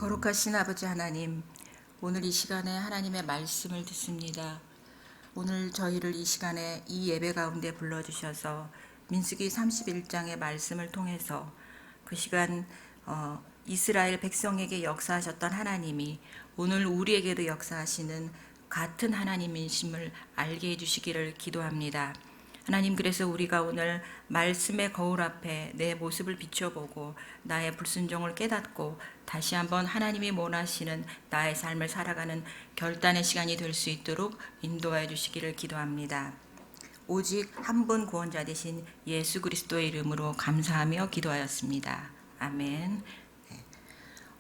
거룩하신 아버지 하나님, 오늘 이 시간에 하나님의 말씀을 듣습니다. 오늘 저희를 이 시간에 이 예배 가운데 불러주셔서 민수기 31장의 말씀을 통해서 그 시간 이스라엘 백성에게 역사하셨던 하나님이 오늘 우리에게도 역사하시는 같은 하나님이심을 알게 해주시기를 기도합니다. 하나님, 그래서 우리가 오늘 말씀의 거울 앞에 내 모습을 비춰보고 나의 불순종을 깨닫고 다시 한번 하나님이 원하시는 나의 삶을 살아가는 결단의 시간이 될 수 있도록 인도하여 주시기를 기도합니다. 오직 한 분 구원자 되신 예수 그리스도의 이름으로 감사하며 기도하였습니다. 아멘.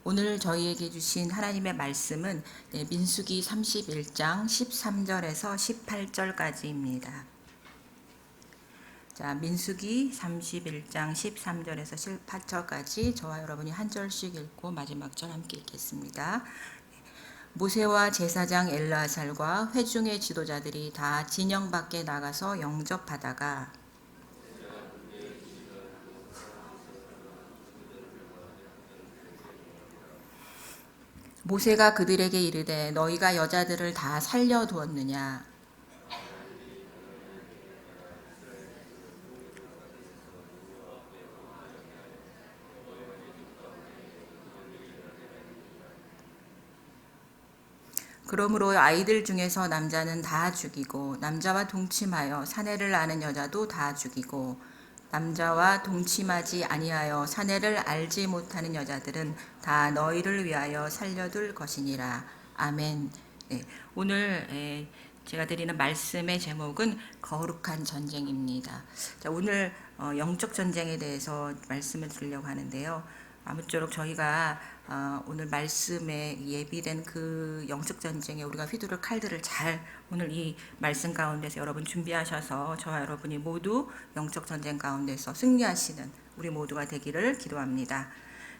오늘 저희에게 주신 하나님의 말씀은 민수기 31장 13절에서 18절까지입니다. 자, 민수기 31장 13절에서 18절까지 저와 여러분이 한 절씩 읽고 마지막 절 함께 읽겠습니다. 모세와 제사장 엘르아살과 회중의 지도자들이 다 진영 밖에 나가서 영접하다가 모세가 그들에게 이르되 너희가 여자들을 다 살려두었느냐. 그러므로 아이들 중에서 남자는 다 죽이고 남자와 동침하여 사내를 아는 여자도 다 죽이고 남자와 동침하지 아니하여 사내를 알지 못하는 여자들은 다 너희를 위하여 살려둘 것이니라. 아멘. 네, 오늘 제가 드리는 말씀의 제목은 거룩한 전쟁입니다. 자, 오늘 영적 전쟁에 대해서 말씀을 드리려고 하는데요. 아무쪼록 저희가 오늘 말씀에 예비된 그 영적 전쟁에 우리가 휘두를 칼들을 잘 오늘 이 말씀 가운데서 여러분 준비하셔서 저와 여러분이 모두 영적 전쟁 가운데서 승리하시는 우리 모두가 되기를 기도합니다.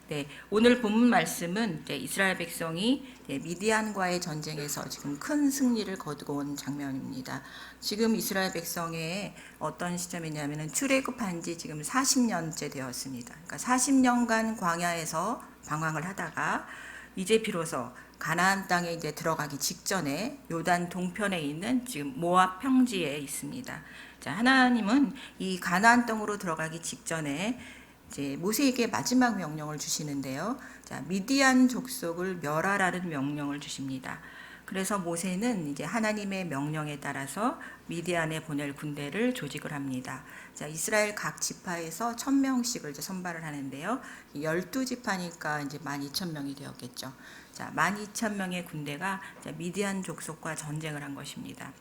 네, 오늘 본문 말씀은 이스라엘 백성이 미디안과의 전쟁에서 지금 큰 승리를 거두고 온 장면입니다. 지금 이스라엘 백성의 어떤 시점이냐면은 출애굽한 지 지금 40년째 되었습니다. 그러니까 40년간 광야에서 방황을 하다가 이제 비로소 가나안 땅에 이제 들어가기 직전에 요단 동편에 있는 지금 모압 평지에 있습니다. 자, 하나님은 이 가나안 땅으로 들어가기 직전에 이제 모세에게 마지막 명령을 주시는데요. 자, 미디안 족속을 멸하라는 명령을 주십니다. 그래서 모세는 이제 하나님의 명령에 따라서 미디안에 보낼 군대를 조직을 합니다. 자, 이스라엘 각 지파에서 1000명씩을 이제 선발을 하는데요. 12지파니까 이제 12,000명이 되었겠죠. 자, 12,000명의 군대가 미디안 족속과 전쟁을 한 것입니다.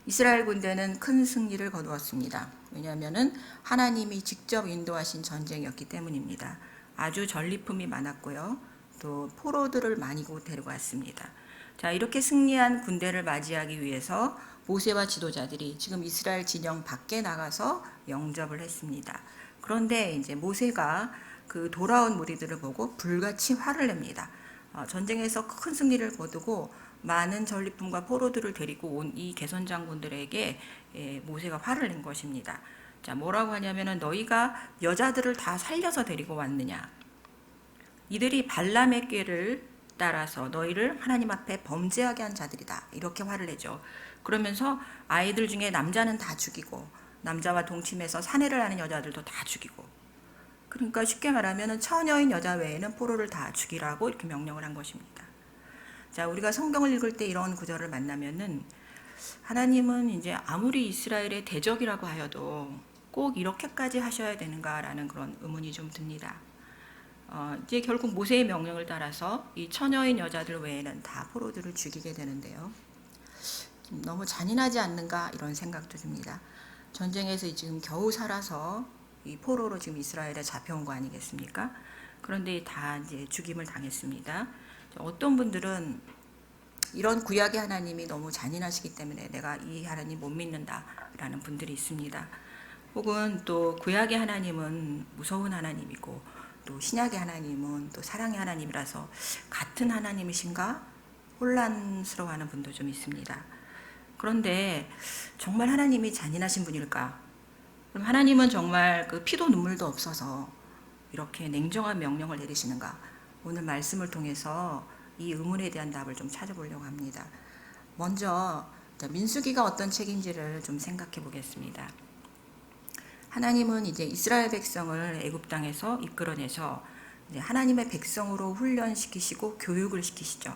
이스라엘 군대는 큰 승리를 거두었습니다. 왜냐하면 하나님이 직접 인도하신 전쟁이었기 때문입니다. 아주 전리품이 많았고요. 또 포로들을 많이 데리고 왔습니다. 자, 이렇게 승리한 군대를 맞이하기 위해서 모세와 지도자들이 지금 이스라엘 진영 밖에 나가서 영접을 했습니다. 그런데 이제 모세가 그 돌아온 무리들을 보고 불같이 화를 냅니다. 전쟁에서 큰 승리를 거두고 많은 전리품과 포로들을 데리고 온 이 개선 장군들에게 모세가 화를 낸 것입니다. 자, 뭐라고 하냐면은 너희가 여자들을 다 살려서 데리고 왔느냐. 이들이 발람의 꾀를 따라서 너희를 하나님 앞에 범죄하게 한 자들이다. 이렇게 화를 내죠. 그러면서 아이들 중에 남자는 다 죽이고 남자와 동침해서 사내를 하는 여자들도 다 죽이고, 그러니까 쉽게 말하면 처녀인 여자 외에는 포로를 다 죽이라고 이렇게 명령을 한 것입니다. 자, 우리가 성경을 읽을 때 이런 구절을 만나면은 하나님은 이제 아무리 이스라엘의 대적이라고 하여도 꼭 이렇게까지 하셔야 되는가라는 그런 의문이 좀 듭니다. 이제 결국 모세의 명령을 따라서 이 처녀인 여자들 외에는 다 포로들을 죽이게 되는데요. 너무 잔인하지 않는가 이런 생각도 듭니다. 전쟁에서 지금 겨우 살아서 이 포로로 지금 이스라엘에 잡혀온 거 아니겠습니까? 그런데 다 이제 죽임을 당했습니다. 어떤 분들은 이런 구약의 하나님이 너무 잔인하시기 때문에 내가 이 하나님 못 믿는다라는 분들이 있습니다. 혹은 또 구약의 하나님은 무서운 하나님이고 또 신약의 하나님은 또 사랑의 하나님이라서 같은 하나님이신가 혼란스러워하는 분도 좀 있습니다. 그런데 정말 하나님이 잔인하신 분일까? 그럼 하나님은 정말 그 피도 눈물도 없어서 이렇게 냉정한 명령을 내리시는가? 오늘 말씀을 통해서 이 의문에 대한 답을 좀 찾아보려고 합니다. 먼저 민수기가 어떤 책인지를 좀 생각해 보겠습니다. 하나님은 이제 이스라엘 백성을 애굽 땅에서 이끌어내서 이제 하나님의 백성으로 훈련시키시고 교육을 시키시죠.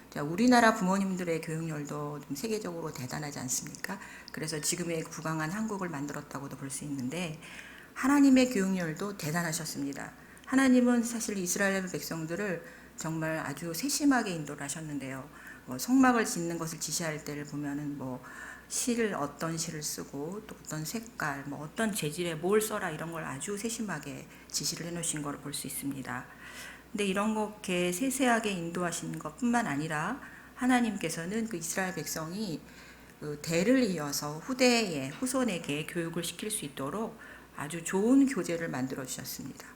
자, 우리나라 부모님들의 교육열도 좀 세계적으로 대단하지 않습니까? 그래서 지금의 부강한 한국을 만들었다고도 볼 수 있는데 하나님의 교육열도 대단하셨습니다. 하나님은 사실 이스라엘 백성들을 정말 아주 세심하게 인도를 하셨는데요. 성막을 짓는 것을 지시할 때를 보면은 실을 어떤 실을 쓰고 또 어떤 색깔, 어떤 재질의 뭘 써라 이런 걸 아주 세심하게 지시를 해놓으신 걸 볼 수 있습니다. 근데 이런 것게 세세하게 인도하신 것뿐만 아니라 하나님께서는 그 이스라엘 백성이 그 대를 이어서 후손에게 교육을 시킬 수 있도록 아주 좋은 교재를 만들어 주셨습니다.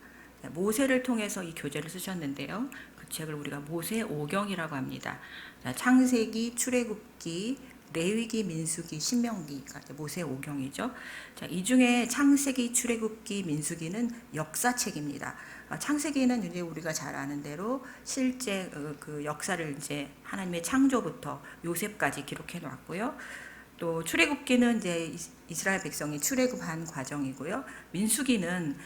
모세를 통해서 이 교재를 쓰셨는데요. 그 책을 우리가 모세오경이라고 합니다. 창세기, 출애굽기, 레위기, 민수기, 신명기가 모세오경이죠. 자, 이 중에 창세기, 출애굽기, 민수기는 역사책입니다. 창세기는 이제 우리가 잘 아는 대로 실제 그 역사를 이제 하나님의 창조부터 요셉까지 기록해 놨고요. 또 출애굽기는 이제 이스라엘 백성이 출애굽한 과정이고요. 민수기는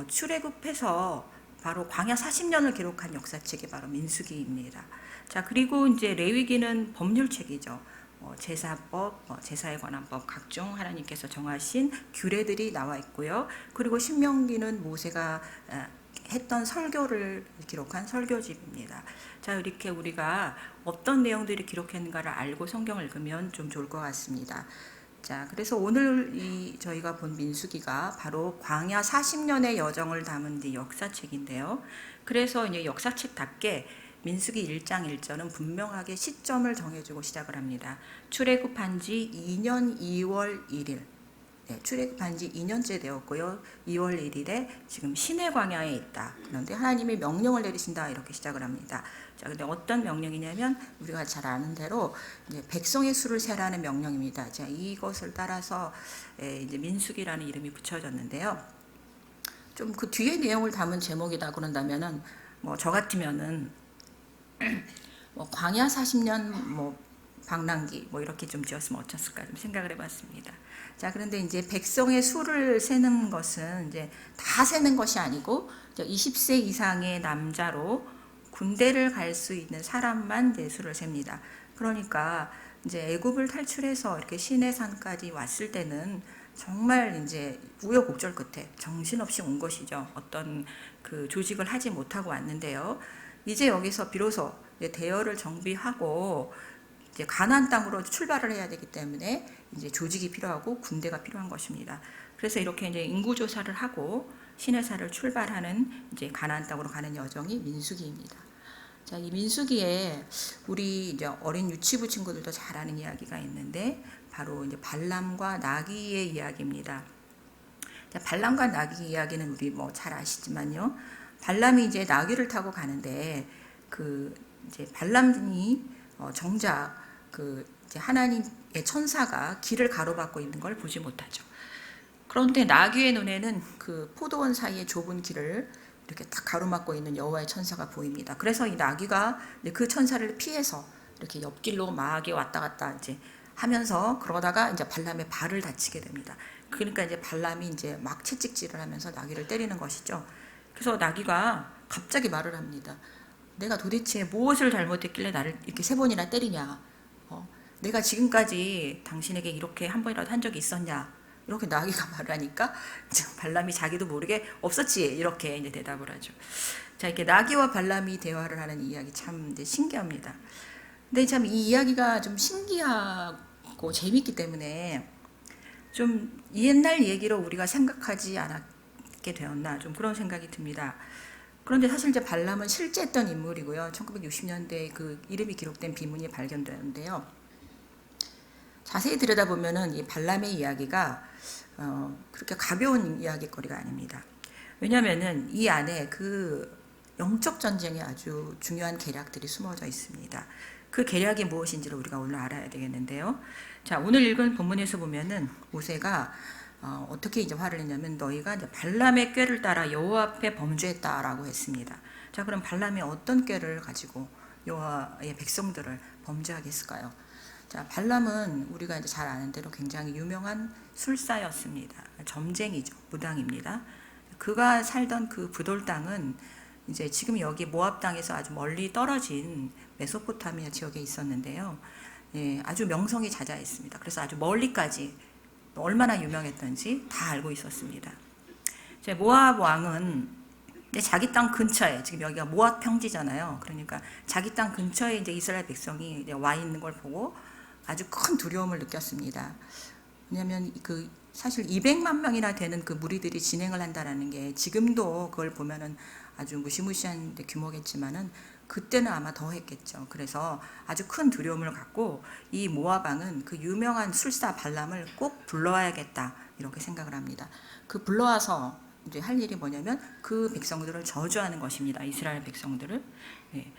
출애굽해서 바로 광야 40년을 기록한 역사책이 바로 민수기입니다. 자, 그리고 이제 레위기는 법률책이죠. 제사법, 제사에 관한 법, 각종 하나님께서 정하신 규례들이 나와 있고요. 그리고 신명기는 모세가 했던 설교를 기록한 설교집입니다. 자, 이렇게 우리가 어떤 내용들이 기록했는가를 알고 성경을 읽으면 좀 좋을 것 같습니다. 자, 그래서 오늘 저희가 본 민수기가 바로 광야 40년의 여정을 담은 역사책인데요. 그래서 이제 역사책답게 민수기 1장 1절은 분명하게 시점을 정해주고 시작을 합니다. 출애굽한 지 2년 2월 1일. 네, 출애굽한 지 2년째 되었고요. 2월 1일에 지금 시내 광야에 있다. 그런데 하나님이 명령을 내리신다. 이렇게 시작을 합니다. 자, 근데 어떤 명령이냐면 우리가 잘 아는 대로 이제 백성의 수를 세라는 명령입니다. 자, 이것을 따라서 이제 민수기라는 이름이 붙여졌는데요. 좀 그 뒤에 내용을 담은 제목이다 그런다면은 저 같으면은 광야 40년 방랑기 이렇게 좀 지었으면 어땠을까 좀 생각을 해봤습니다. 자, 그런데 이제 백성의 수를 세는 것은 이제 다 세는 것이 아니고 20세 이상의 남자로 군대를 갈 수 있는 사람만 이제 수를 셉니다. 그러니까 이제 애굽을 탈출해서 이렇게 시내산까지 왔을 때는 정말 이제 우여곡절 끝에 정신없이 온 것이죠. 어떤 그 조직을 하지 못하고 왔는데요. 이제 여기서 비로소 대열을 정비하고 이제 가나안 땅으로 출발을 해야 되기 때문에 이제 조직이 필요하고 군대가 필요한 것입니다. 그래서 이렇게 이제 인구 조사를 하고 시내산을 출발하는 이제 가나안 땅으로 가는 여정이 민수기입니다. 자, 이 민수기에 우리 이제 어린 유치부 친구들도 잘 아는 이야기가 있는데 바로 이제 발람과 나귀의 이야기입니다. 자, 발람과 나귀 이야기는 우리 잘 아시지만요. 발람이 이제 나귀를 타고 가는데 이제 발람이 정작 이제 하나님의 천사가 길을 가로막고 있는 걸 보지 못하죠. 그런데 나귀의 눈에는 그 포도원 사이의 좁은 길을 이렇게 딱 가로막고 있는 여호와의 천사가 보입니다. 그래서 이 나귀가 그 천사를 피해서 이렇게 옆길로 막 왔다 갔다 이제 하면서 그러다가 이제 발람의 발을 다치게 됩니다. 그러니까 이제 발람이 이제 막 채찍질을 하면서 나귀를 때리는 것이죠. 그래서 나귀가 갑자기 말을 합니다. 내가 도대체 무엇을 잘못했길래 나를 이렇게 3번이나 때리냐? 내가 지금까지 당신에게 이렇게 한 번이라도 한 적이 있었냐? 이렇게 나귀가 말하니까 발람이 자기도 모르게 없었지 이렇게 이제 대답을 하죠. 자, 이렇게 나귀와 발람이 대화를 하는 이야기 참 이제 신기합니다. 근데 참 이 이야기가 좀 신기하고 재밌기 때문에 좀 옛날 얘기로 우리가 생각하지 않았게 되었나 좀 그런 생각이 듭니다. 그런데 사실 이제 발람은 실제 했던 인물이고요. 1960년대에 그 이름이 기록된 비문이 발견되는데요. 자세히 들여다보면은 이 발람의 이야기가 그렇게 가벼운 이야기거리가 아닙니다. 왜냐하면은 이 안에 그 영적 전쟁에 아주 중요한 계략들이 숨어져 있습니다. 그 계략이 무엇인지를 우리가 오늘 알아야 되겠는데요. 자, 오늘 읽은 본문에서 보면은 모세가 어떻게 이제 화를 냈냐면 너희가 이제 발람의 꾀를 따라 여호와 앞에 범죄했다라고 했습니다. 자, 그럼 발람이 어떤 꾀를 가지고 여호와의 백성들을 범죄하게 했을까요? 자, 발람은 우리가 이제 잘 아는 대로 굉장히 유명한 술사였습니다. 점쟁이죠. 무당입니다. 그가 살던 그 부돌 땅은 이제 지금 여기 모압 땅에서 아주 멀리 떨어진 메소포타미아 지역에 있었는데요. 예, 아주 명성이 자자했습니다. 그래서 아주 멀리까지 얼마나 유명했던지 다 알고 있었습니다. 모압 왕은 자기 땅 근처에, 지금 여기가 모압 평지잖아요. 그러니까 자기 땅 근처에 이제 이스라엘 백성이 이제 와 있는 걸 보고 아주 큰 두려움을 느꼈습니다. 왜냐하면 그 사실 200만 명이나 되는 그 무리들이 진행을 한다라는 게 지금도 그걸 보면은 아주 무시무시한 규모겠지만은 그때는 아마 더 했겠죠. 그래서 아주 큰 두려움을 갖고 이 모압 왕은 그 유명한 술사 발람을 꼭 불러와야겠다 이렇게 생각을 합니다. 그 불러와서 이제 할 일이 뭐냐면 그 백성들을 저주하는 것입니다. 이스라엘 백성들을. 예.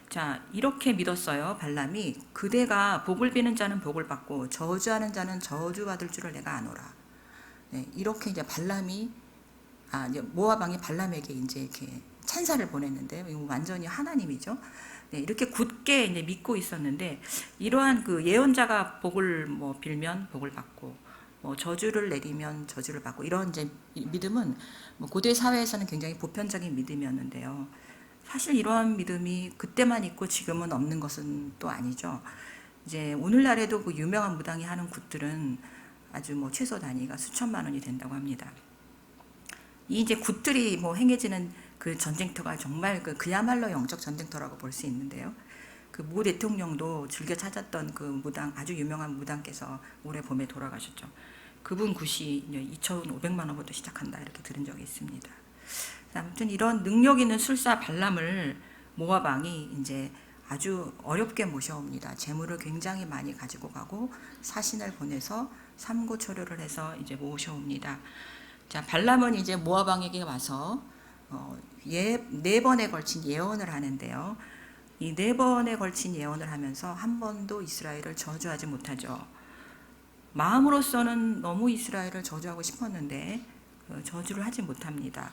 자, 이렇게 믿었어요. 발람이 그대가 복을 비는 자는 복을 받고 저주하는 자는 저주받을 줄을 내가 아노라. 네, 이렇게 이제 발람이 이제 모압 왕이 발람에게 이제 이렇게 찬사를 보냈는데요. 이거 완전히 하나님이죠. 네, 이렇게 굳게 이제 믿고 있었는데 이러한 그 예언자가 복을 뭐 빌면 복을 받고 뭐 저주를 내리면 저주를 받고 이런 이제 믿음은 뭐 고대 사회에서는 굉장히 보편적인 믿음이었는데요. 사실 이러한 믿음이 그때만 있고 지금은 없는 것은 또 아니죠. 이제 오늘날에도 그 유명한 무당이 하는 굿들은 아주 뭐 최소 단위가 수천만 원이 된다고 합니다. 이 이제 굿들이 뭐 행해지는 그 전쟁터가 정말 그야말로 영적 전쟁터라고 볼 수 있는데요. 그 모 대통령도 즐겨 찾았던 그 무당, 아주 유명한 무당께서 올해 봄에 돌아가셨죠. 그분 굿이 2,500만 원부터 시작한다 이렇게 들은 적이 있습니다. 아무튼 이런 능력 있는 술사 발람을 모압 왕이 이제 아주 어렵게 모셔옵니다. 재물을 굉장히 많이 가지고 가고 사신을 보내서 삼고초려를 해서 이제 모셔옵니다. 자, 발람은 이제 모압 왕에게 와서 네 번에 걸친 예언을 하는데요. 이 네 번에 걸친 예언을 하면서 한 번도 이스라엘을 저주하지 못하죠. 마음으로서는 너무 이스라엘을 저주하고 싶었는데 저주를 하지 못합니다.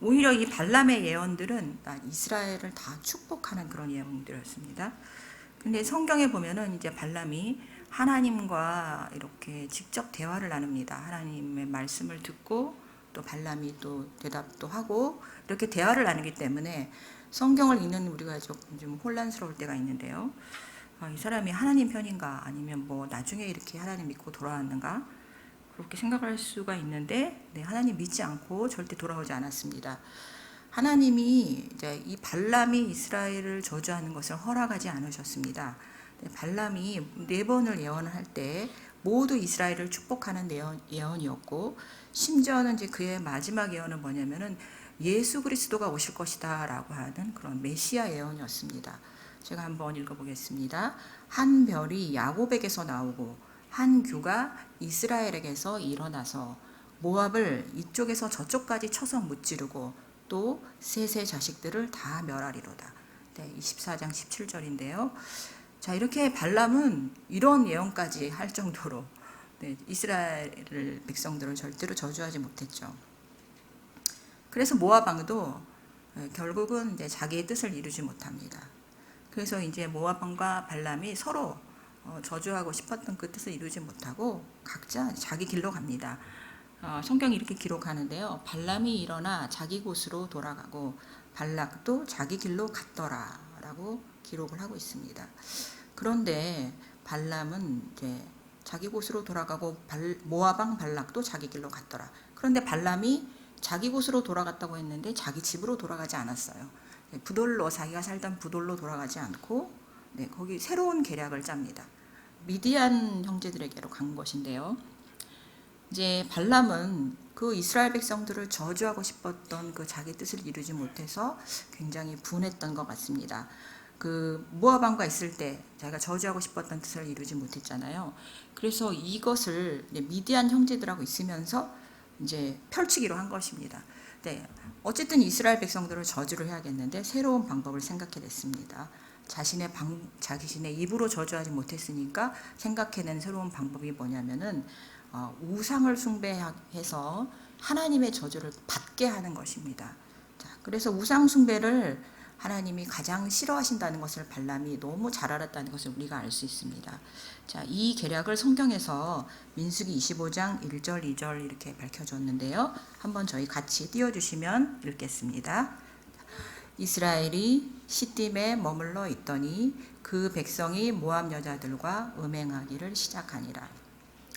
오히려 이 발람의 예언들은 이스라엘을 다 축복하는 그런 예언들이었습니다. 근데 성경에 보면은 이제 발람이 하나님과 이렇게 직접 대화를 나눕니다. 하나님의 말씀을 듣고 또 발람이 또 대답도 하고 이렇게 대화를 나누기 때문에 성경을 읽는 우리가 좀 혼란스러울 때가 있는데요. 이 사람이 하나님 편인가 아니면 뭐 나중에 이렇게 하나님 믿고 돌아왔는가 그렇게 생각할 수가 있는데 하나님 믿지 않고 절대 돌아오지 않았습니다. 하나님이 이제 이 발람이 이스라엘을 저주하는 것을 허락하지 않으셨습니다. 발람이 4번을 예언을 할 때 모두 이스라엘을 축복하는 예언이었고 심지어는 이제 그의 마지막 예언은 뭐냐면은 예수 그리스도가 오실 것이다라고 하는 그런 메시아 예언이었습니다. 제가 한번 읽어보겠습니다. 한 별이 야곱에게서 나오고 한 규가 이스라엘에게서 일어나서 모압을 이쪽에서 저쪽까지 쳐서 무찌르고 또 셋의 자식들을 다 멸하리로다. 네, 24장 17절인데요. 자, 이렇게 발람은 이런 예언까지 할 정도로 이스라엘 백성들을 절대로 저주하지 못했죠. 그래서 모압 왕도 결국은 이제 자기의 뜻을 이루지 못합니다. 그래서 이제 모압 왕과 발람이 서로 저주하고 싶었던 그 뜻을 이루지 못하고 각자 자기 길로 갑니다. 성경이 이렇게 기록하는데요. 발람이 일어나 자기 곳으로 돌아가고 발락도 자기 길로 갔더라 라고 기록을 하고 있습니다. 그런데 발람은 이제 자기 곳으로 돌아가고 모압 왕 발락도 자기 길로 갔더라. 그런데 발람이 자기 곳으로 돌아갔다고 했는데 자기 집으로 돌아가지 않았어요. 부돌로 자기가 살던 부돌로 돌아가지 않고 거기 새로운 계략을 짭니다. 미디안 형제들에게로 간 것인데요. 이제 발람은 그 이스라엘 백성들을 저주하고 싶었던 그 자기 뜻을 이루지 못해서 굉장히 분했던 것 같습니다. 그 모압 왕과 있을 때 자기가 저주하고 싶었던 뜻을 이루지 못했잖아요. 그래서 이것을 미디안 형제들하고 있으면서 이제 펼치기로 한 것입니다. 네, 어쨌든 이스라엘 백성들을 저주를 해야겠는데 새로운 방법을 생각해냈습니다. 자신의 입으로 저주하지 못했으니까 생각해낸 새로운 방법이 뭐냐면은 우상을 숭배해서 하나님의 저주를 받게 하는 것입니다. 자, 그래서 우상 숭배를 하나님이 가장 싫어하신다는 것을 발람이 너무 잘 알았다는 것을 우리가 알 수 있습니다. 자, 이 계략을 성경에서 민수기 25장 1절, 2절 이렇게 밝혀줬는데요. 한번 저희 같이 띄워주시면 읽겠습니다. 이스라엘이 시딤에 머물러 있더니 그 백성이 모압 여자들과 음행하기를 시작하니라.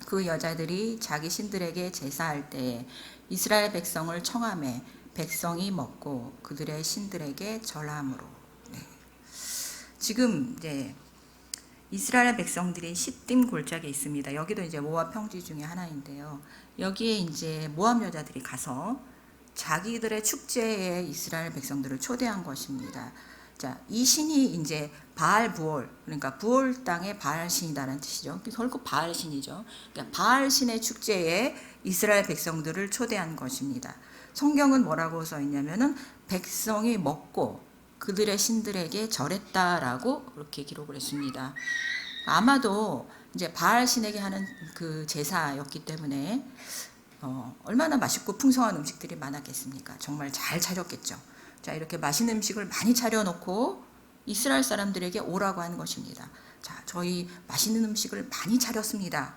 그 여자들이 자기 신들에게 제사할 때에 이스라엘 백성을 청하매 백성이 먹고 그들의 신들에게 절함으로. 네. 지금 이제 이스라엘 백성들이 시딤 골짜기에 있습니다. 여기도 이제 모압 평지 중에 하나인데요. 여기에 이제 모압 여자들이 가서 자기들의 축제에 이스라엘 백성들을 초대한 것입니다. 자, 이 신이 이제 바알 부올, 그러니까 부올 땅의 바알 신이다라는 뜻이죠. 결국 바알 신이죠. 그러니까 바알 신의 축제에 이스라엘 백성들을 초대한 것입니다. 성경은 뭐라고 써 있냐면은 백성이 먹고 그들의 신들에게 절했다라고 그렇게 기록을 했습니다. 아마도 이제 바알 신에게 하는 그 제사였기 때문에 얼마나 맛있고 풍성한 음식들이 많았겠습니까? 정말 잘 차렸겠죠. 자, 이렇게 맛있는 음식을 많이 차려놓고 이스라엘 사람들에게 오라고 하는 것입니다. 자, 저희 맛있는 음식을 많이 차렸습니다.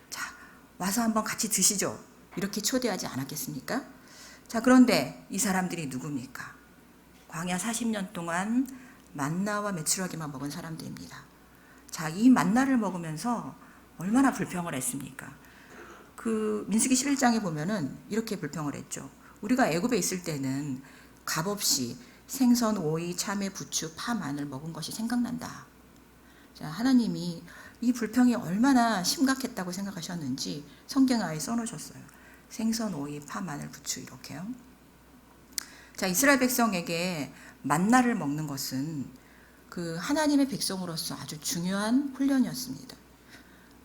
자, 와서 한번 같이 드시죠. 이렇게 초대하지 않았겠습니까? 자, 그런데 이 사람들이 누굽니까? 광야 40년 동안 만나와 메추라기만 먹은 사람들입니다. 자, 이 만나를 먹으면서 얼마나 불평을 했습니까? 그 민수기 11장에 보면은 이렇게 불평을 했죠. 우리가 애굽에 있을 때는 값없이 생선, 오이, 참외, 부추, 파, 마늘 먹은 것이 생각난다. 자, 하나님이 이 불평이 얼마나 심각했다고 생각하셨는지 성경에 아예 써놓으셨어요. 생선, 오이, 파, 마늘, 부추 이렇게요. 자, 이스라엘 백성에게 만나를 먹는 것은 그 하나님의 백성으로서 아주 중요한 훈련이었습니다.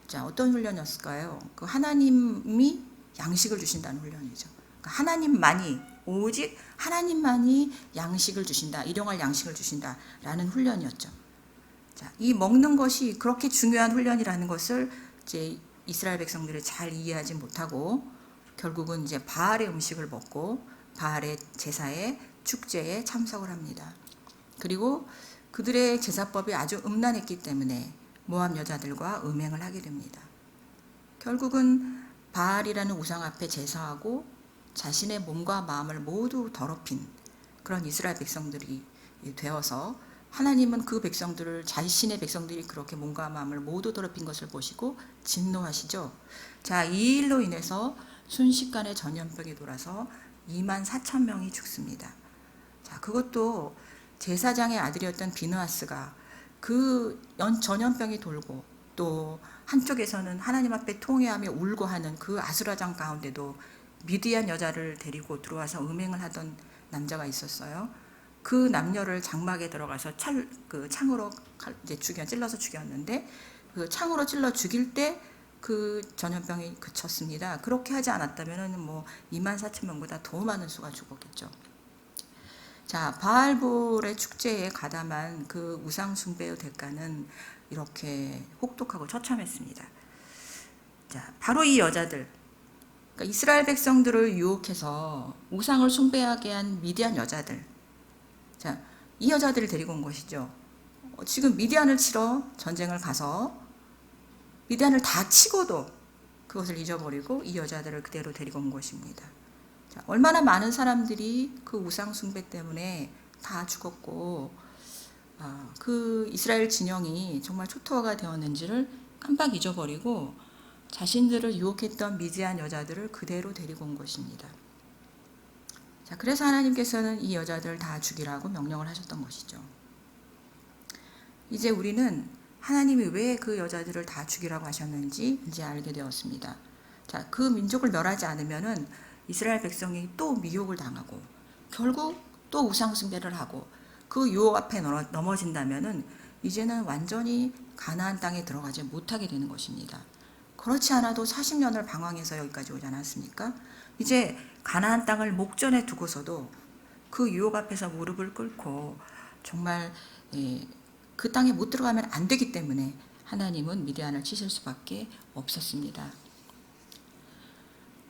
자, 어떤 훈련이었을까요? 그 하나님이 양식을 주신다는 훈련이죠. 그러니까 하나님만이, 오직 하나님만이 양식을 주신다, 일용할 양식을 주신다라는 훈련이었죠. 자, 이 먹는 것이 그렇게 중요한 훈련이라는 것을 이제 이스라엘 백성들이 잘 이해하지 못하고 결국은 이제 바알의 음식을 먹고 바알의 제사에 축제에 참석을 합니다. 그리고 그들의 제사법이 아주 음란했기 때문에 모압 여자들과 음행을 하게 됩니다. 결국은 바알이라는 우상 앞에 제사하고 자신의 몸과 마음을 모두 더럽힌 그런 이스라엘 백성들이 되어서 하나님은 그 백성들을, 자신의 백성들이 그렇게 몸과 마음을 모두 더럽힌 것을 보시고 진노하시죠. 자, 이 일로 인해서 순식간에 전염병이 돌아서 24,000명이 죽습니다. 자, 그것도 제사장의 아들이었던 비느하스가 그 전염병이 돌고 또 한쪽에서는 하나님 앞에 통회하며 울고 하는 그 아수라장 가운데도 미디안 여자를 데리고 들어와서 음행을 하던 남자가 있었어요. 그 남녀를 장막에 들어가서 창으로 이제 찔러서 죽였는데 그 창으로 찔러 죽일 때 그 전염병이 그쳤습니다. 그렇게 하지 않았다면은 뭐 24,000명보다 더 많은 수가 죽었겠죠. 자, 바알볼의 축제에 가담한 그 우상 숭배의 대가는 이렇게 혹독하고 처참했습니다. 자, 바로 이 여자들, 그러니까 이스라엘 백성들을 유혹해서 우상을 숭배하게 한 미디안 여자들. 자, 이 여자들을 데리고 온 것이죠. 지금 미디안을 치러 전쟁을 가서 미디안을 다 치고도 그것을 잊어버리고 이 여자들을 그대로 데리고 온 것입니다. 자, 얼마나 많은 사람들이 그 우상 숭배 때문에 다 죽었고 그 이스라엘 진영이 정말 초토화가 되었는지를 깜빡 잊어버리고 자신들을 유혹했던 미디안 여자들을 그대로 데리고 온 것입니다. 자, 그래서 하나님께서는 이 여자들을 다 죽이라고 명령을 하셨던 것이죠. 이제 우리는 하나님이 왜 그 여자들을 다 죽이라고 하셨는지 이제 알게 되었습니다. 자, 그 민족을 멸하지 않으면은 이스라엘 백성이 또 미혹을 당하고 결국 또 우상 숭배를 하고 그 유혹 앞에 넘어진다면은 이제는 완전히 가나안 땅에 들어가지 못하게 되는 것입니다. 그렇지 않아도 40년을 방황해서 여기까지 오지 않았습니까? 이제 가나안 땅을 목전에 두고서도 그 유혹 앞에서 무릎을 꿇고 정말 그 땅에 못 들어가면 안 되기 때문에 하나님은 미디안을 치실 수밖에 없었습니다.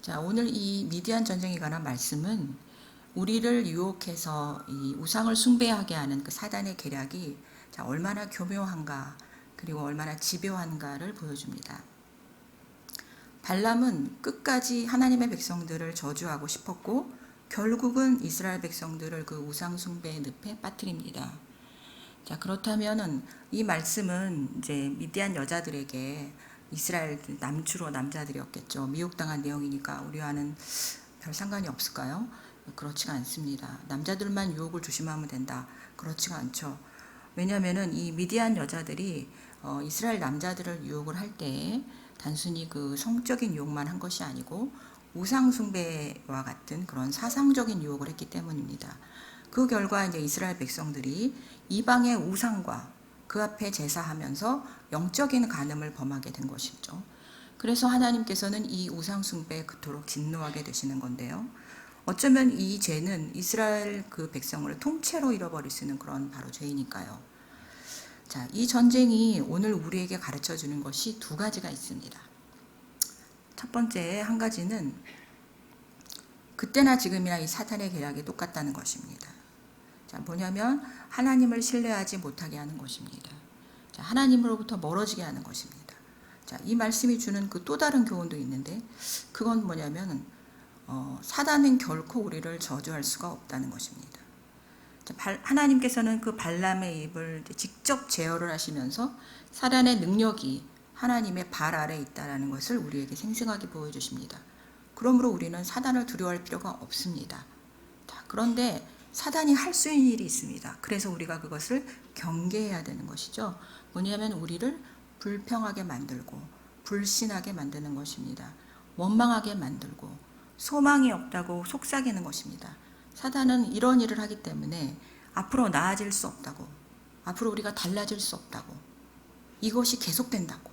자, 오늘 이 미디안 전쟁에 관한 말씀은 우리를 유혹해서 이 우상을 숭배하게 하는 그 사단의 계략이 얼마나 교묘한가, 그리고 얼마나 집요한가를 보여줍니다. 발람은 끝까지 하나님의 백성들을 저주하고 싶었고 결국은 이스라엘 백성들을 그 우상 숭배의 늪에 빠뜨립니다. 자, 그렇다면은 이 말씀은 이제 미디안 여자들에게 이스라엘 남주로 남자들이었겠죠. 미혹당한 내용이니까 우리와는 별 상관이 없을까요? 그렇지가 않습니다. 남자들만 유혹을 조심하면 된다. 그렇지가 않죠. 왜냐하면은 이 미디안 여자들이 이스라엘 남자들을 유혹을 할 때 단순히 그 성적인 유혹만 한 것이 아니고 우상 숭배와 같은 그런 사상적인 유혹을 했기 때문입니다. 그 결과 이제 이스라엘 백성들이 이방의 우상과 그 앞에 제사하면서 영적인 간음을 범하게 된 것이죠. 그래서 하나님께서는 이 우상 숭배에 그토록 진노하게 되시는 건데요. 어쩌면 이 죄는 이스라엘 그 백성을 통째로 잃어버릴 수 있는 그런 바로 죄이니까요. 자, 이 전쟁이 오늘 우리에게 가르쳐 주는 것이 두 가지가 있습니다. 첫 번째 한 가지는 그때나 지금이나 이 사탄의 계략이 똑같다는 것입니다. 자, 뭐냐면 하나님을 신뢰하지 못하게 하는 것입니다. 자, 하나님으로부터 멀어지게 하는 것입니다. 자, 이 말씀이 주는 그 또 다른 교훈도 있는데 그건 뭐냐면 사단은 결코 우리를 저주할 수가 없다는 것입니다. 자, 하나님께서는 그 발람의 입을 직접 제어를 하시면서 사단의 능력이 하나님의 발 아래에 있다는 것을 우리에게 생생하게 보여주십니다. 그러므로 우리는 사단을 두려워할 필요가 없습니다. 자, 그런데 사단이 할 수 있는 일이 있습니다. 그래서 우리가 그것을 경계해야 되는 것이죠. 뭐냐면 우리를 불평하게 만들고 불신하게 만드는 것입니다. 원망하게 만들고 소망이 없다고 속삭이는 것입니다. 사단은 이런 일을 하기 때문에 앞으로 나아질 수 없다고, 앞으로 우리가 달라질 수 없다고, 이것이 계속된다고,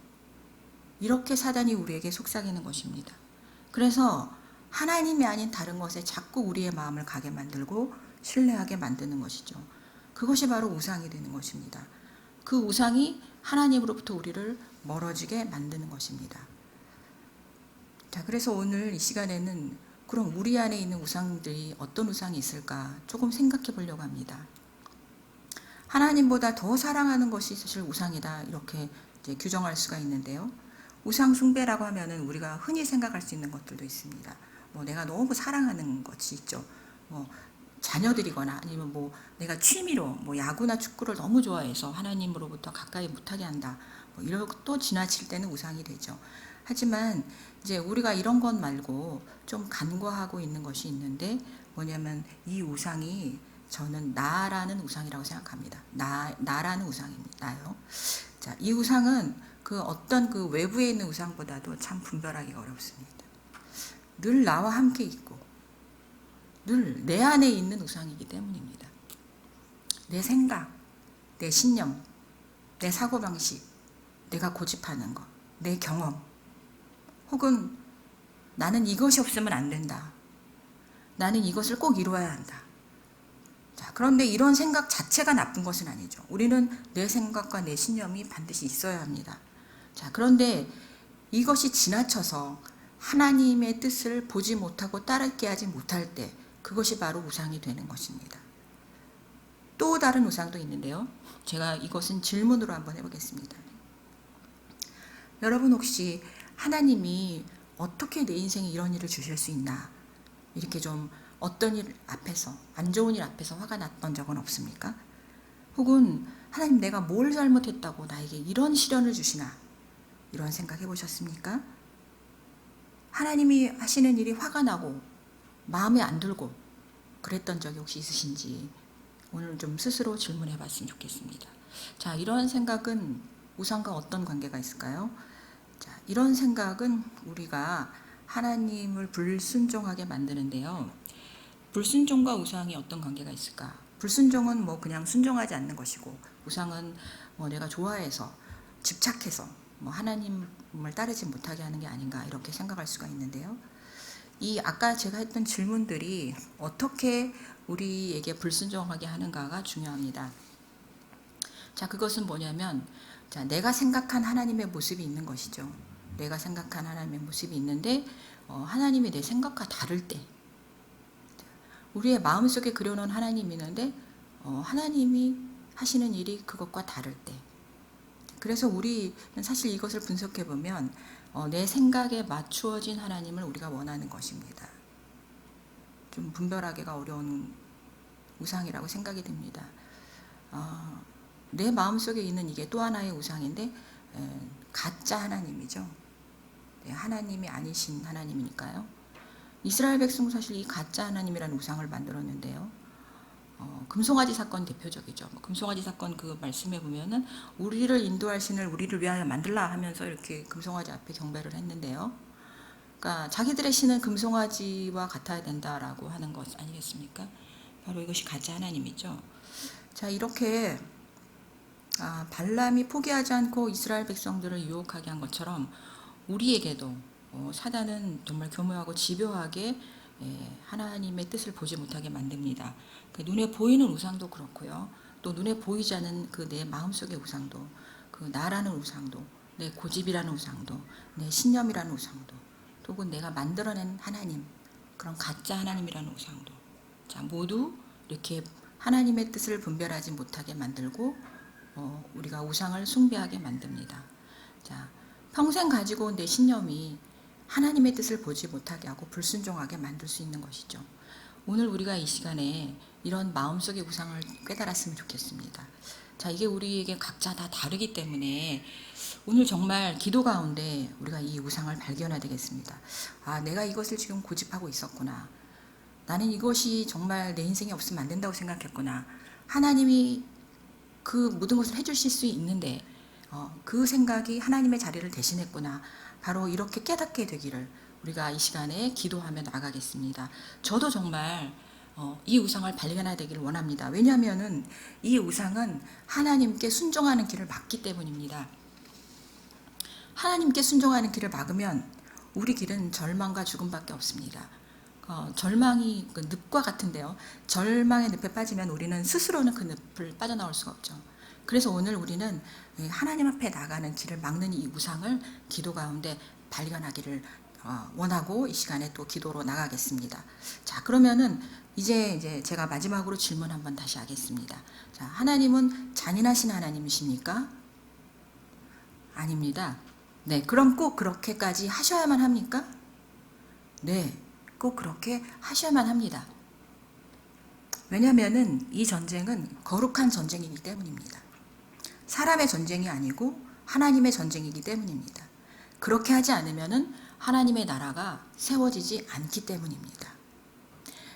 이렇게 사단이 우리에게 속삭이는 것입니다. 그래서 하나님이 아닌 다른 것에 자꾸 우리의 마음을 가게 만들고 신뢰하게 만드는 것이죠. 그것이 바로 우상이 되는 것입니다. 그 우상이 하나님으로부터 우리를 멀어지게 만드는 것입니다. 자, 그래서 오늘 이 시간에는 그럼 우리 안에 있는 우상들이 어떤 우상이 있을까 조금 생각해 보려고 합니다. 하나님보다 더 사랑하는 것이 사실 우상이다, 이렇게 이제 규정할 수가 있는데요. 우상 숭배라고 하면은 우리가 흔히 생각할 수 있는 것들도 있습니다. 뭐 내가 너무 사랑하는 것이 있죠. 뭐 자녀들이거나 아니면 뭐 내가 취미로 뭐 야구나 축구를 너무 좋아해서 하나님으로부터 가까이 못하게 한다. 뭐 이런 것도 지나칠 때는 우상이 되죠. 하지만 이제 우리가 이런 것 말고 좀 간과하고 있는 것이 있는데 뭐냐면 이 우상이 저는 나라는 우상이라고 생각합니다. 나라는 우상입니다요. 자, 이 우상은 그 어떤 그 외부에 있는 우상보다도 참 분별하기가 어렵습니다. 늘 나와 함께 있고 늘 내 안에 있는 우상이기 때문입니다. 내 생각, 내 신념, 내 사고방식, 내가 고집하는 것, 내 경험, 혹은 나는 이것이 없으면 안 된다. 나는 이것을 꼭 이루어야 한다. 자, 그런데 이런 생각 자체가 나쁜 것은 아니죠. 우리는 내 생각과 내 신념이 반드시 있어야 합니다. 자, 그런데 이것이 지나쳐서 하나님의 뜻을 보지 못하고 따르게 하지 못할 때 그것이 바로 우상이 되는 것입니다. 또 다른 우상도 있는데요. 제가 이것은 질문으로 한번 해보겠습니다. 여러분 혹시 하나님이 어떻게 내 인생에 이런 일을 주실 수 있나? 이렇게 좀 어떤 일 앞에서, 안 좋은 일 앞에서 화가 났던 적은 없습니까? 혹은 하나님 내가 뭘 잘못했다고 나에게 이런 시련을 주시나? 이런 생각 해보셨습니까? 하나님이 하시는 일이 화가 나고 마음에 안 들고 그랬던 적이 혹시 있으신지 오늘 좀 스스로 질문해 봤으면 좋겠습니다. 자, 이런 생각은 우상과 어떤 관계가 있을까요? 자, 이런 생각은 우리가 하나님을 불순종하게 만드는데요. 불순종과 우상이 어떤 관계가 있을까? 불순종은 뭐 그냥 순종하지 않는 것이고 우상은 뭐 내가 좋아해서 집착해서 뭐 하나님을 따르지 못하게 하는 게 아닌가 이렇게 생각할 수가 있는데요. 이 아까 제가 했던 질문들이 어떻게 우리에게 불순종하게 하는가가 중요합니다. 자, 그것은 뭐냐면 자, 내가 생각한 하나님의 모습이 있는 것이죠. 내가 생각한 하나님의 모습이 있는데 하나님이 내 생각과 다를 때 우리의 마음속에 그려놓은 하나님이 있는데 하나님이 하시는 일이 그것과 다를 때, 그래서 우리는 사실 이것을 분석해 보면 내 생각에 맞추어진 하나님을 우리가 원하는 것입니다. 좀 분별하기가 어려운 우상이라고 생각이 듭니다. 내 마음속에 있는 이게 또 하나의 우상인데 가짜 하나님이죠. 하나님이 아니신 하나님이니까요. 이스라엘 백성은 사실 이 가짜 하나님이라는 우상을 만들었는데요. 금송아지 사건 대표적이죠. 금송아지 사건 그 말씀해 보면은 우리를 인도할 신을 우리를 위하여 만들라 하면서 이렇게 금송아지 앞에 경배를 했는데요. 그러니까 자기들의 신은 금송아지와 같아야 된다라고 하는 것 아니겠습니까? 바로 이것이 가짜 하나님이죠. 자, 이렇게 발람이 포기하지 않고 이스라엘 백성들을 유혹하게 한 것처럼 우리에게도 사단은 정말 교묘하고 집요하게 하나님의 뜻을 보지 못하게 만듭니다. 눈에 보이는 우상도 그렇고요. 또 눈에 보이지 않은 그 내 마음속의 우상도, 그 나라는 우상도, 내 고집이라는 우상도, 내 신념이라는 우상도, 혹은 내가 만들어낸 하나님, 그런 가짜 하나님이라는 우상도, 자, 모두 이렇게 하나님의 뜻을 분별하지 못하게 만들고 우리가 우상을 숭배하게 만듭니다. 자, 평생 가지고 온 내 신념이 하나님의 뜻을 보지 못하게 하고 불순종하게 만들 수 있는 것이죠. 오늘 우리가 이 시간에 이런 마음속의 우상을 깨달았으면 좋겠습니다. 자, 이게 우리에게 각자 다 다르기 때문에 오늘 정말 기도 가운데 우리가 이 우상을 발견해야 되겠습니다. 내가 이것을 지금 고집하고 있었구나. 나는 이것이 정말 내 인생에 없으면 안 된다고 생각했구나. 하나님이 그 모든 것을 해주실 수 있는데 그 생각이 하나님의 자리를 대신했구나. 바로 이렇게 깨닫게 되기를 우리가 이 시간에 기도하며 나가겠습니다. 저도 정말 이 우상을 발견해야 되기를 원합니다. 왜냐하면은 이 우상은 하나님께 순종하는 길을 막기 때문입니다. 하나님께 순종하는 길을 막으면 우리 길은 절망과 죽음밖에 없습니다. 절망이 그 늪과 같은데요. 절망의 늪에 빠지면 우리는 스스로는 그 늪을 빠져나올 수가 없죠. 그래서 오늘 우리는 하나님 앞에 나가는 길을 막는 이 우상을 기도 가운데 발견하기를 원하고 이 시간에 또 기도로 나가겠습니다. 자, 그러면은 이제 제가 마지막으로 질문 한번 다시 하겠습니다. 자, 하나님은 잔인하신 하나님이십니까? 아닙니다. 네, 그럼 꼭 그렇게까지 하셔야만 합니까? 네, 꼭 그렇게 하셔야만 합니다. 왜냐하면은 이 전쟁은 거룩한 전쟁이기 때문입니다. 사람의 전쟁이 아니고 하나님의 전쟁이기 때문입니다. 그렇게 하지 않으면은 하나님의 나라가 세워지지 않기 때문입니다.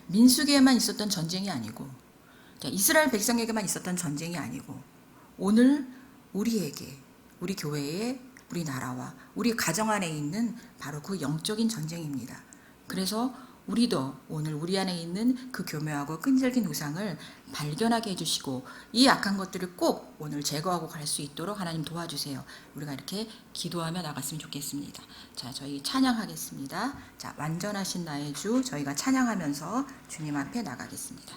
민수기에만 있었던 전쟁이 아니고 이스라엘 백성에게만 있었던 전쟁이 아니고 오늘 우리에게, 우리 교회에, 우리 나라와 우리 가정 안에 있는 바로 그 영적인 전쟁입니다. 그래서 우리도 오늘 우리 안에 있는 그 교묘하고 끈질긴 우상을 발견하게 해주시고 이 악한 것들을 꼭 오늘 제거하고 갈 수 있도록 하나님 도와주세요. 우리가 이렇게 기도하며 나갔으면 좋겠습니다. 자, 저희 찬양하겠습니다. 자, 완전하신 나의 주, 저희가 찬양하면서 주님 앞에 나가겠습니다.